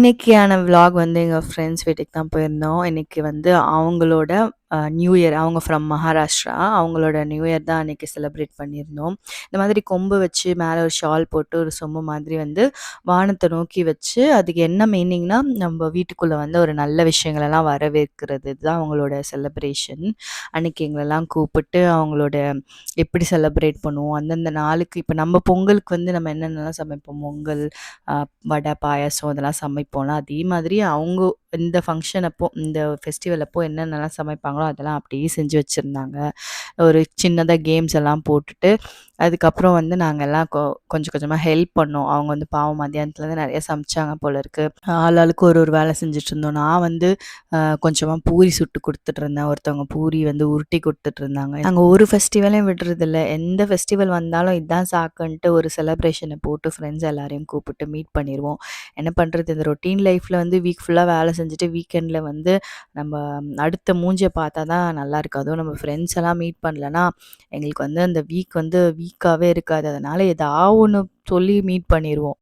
இன்னைக்கான விலாக் வந்து எங்கள் ஃப்ரெண்ட்ஸ் வீட்டுக்கு தான் போயிருந்தோம். இன்னைக்கு வந்து அவங்களோட நியூ இயர். அவங்க ஃப்ரம் மகாராஷ்டிரா. அவங்களோட நியூ இயர் தான் அன்னைக்கு செலிப்ரேட் பண்ணியிருந்தோம். இந்த மாதிரி கொம்பு வச்சு மேலே ஒரு ஷால் போட்டு ஒரு சொம்பு மாதிரி வந்து வானத்தை நோக்கி வச்சு, அதுக்கு என்ன மீனிங்னா நம்ம வீட்டுக்குள்ளே வந்து ஒரு நல்ல விஷயங்களெல்லாம் வரவேற்கிறது தான் அவங்களோட செலிப்ரேஷன். அன்னைக்கு எங்களெல்லாம் கூப்பிட்டு அவங்களோட எப்படி செலிப்ரேட் பண்ணுவோம் அந்தந்த நாளுக்கு. இப்போ நம்ம பொங்கலுக்கு வந்து நம்ம என்னென்னலாம் சமைப்போம், பொங்கல், வடை, பாயாசம் இதெல்லாம் சமைப்போம்ல. அதே மாதிரி அவங்க இந்த ஃபங்க்ஷன் அப்போ, இந்த ஃபெஸ்டிவல் அப்போ என்னென்னலாம் சமைப்பாங்களோ அதெல்லாம் அப்படியே செஞ்சு வச்சுருந்தாங்க. ஒரு சின்னதாக கேம்ஸ் எல்லாம் போட்டுட்டு, அதுக்கப்புறம் வந்து நாங்கள் எல்லாம் கொஞ்சம் கொஞ்சமாக ஹெல்ப் பண்ணோம். அவங்க வந்து பாவம் மத்தியானத்துலேருந்து நிறைய சமைச்சாங்க போல இருக்கு. ஆளாளுக்கு ஒரு ஒரு வேலை செஞ்சுட்டு இருந்தோம். நான் வந்து கொஞ்சமாக பூரி சுட்டு கொடுத்துட்டு இருந்தேன். ஒருத்தவங்க பூரி வந்து உருட்டி கொடுத்துட்டு இருந்தாங்க. நாங்கள் ஒரு ஃபெஸ்டிவலையும் விடுறதில்ல. எந்த ஃபெஸ்டிவல் வந்தாலும் இதுதான் சாக்குன்ட்டு ஒரு செலிப்ரேஷனை போட்டு ஃப்ரெண்ட்ஸ் எல்லாரையும் கூப்பிட்டு மீட் பண்ணிடுவோம். என்ன பண்ணுறது, இந்த ரொட்டீன் லைஃப்பில் வந்து வீக் ஃபுல்லாக வேலை செஞ்சுட்டு வீக்கெண்டில் வந்து நம்ம அடுத்த மூஞ்சியை பார்த்தா தான் நல்லா இருக்கு. அதுவும் நம்ம ஃப்ரெண்ட்ஸ் எல்லாம் மீட் பண்ணலன்னா எங்களுக்கு வந்து அந்த வீக் வந்து வீக்காகவே இருக்காது. அதனால் ஏதாவது ஒன்று சொல்லி மீட் பண்ணிடுவோம்.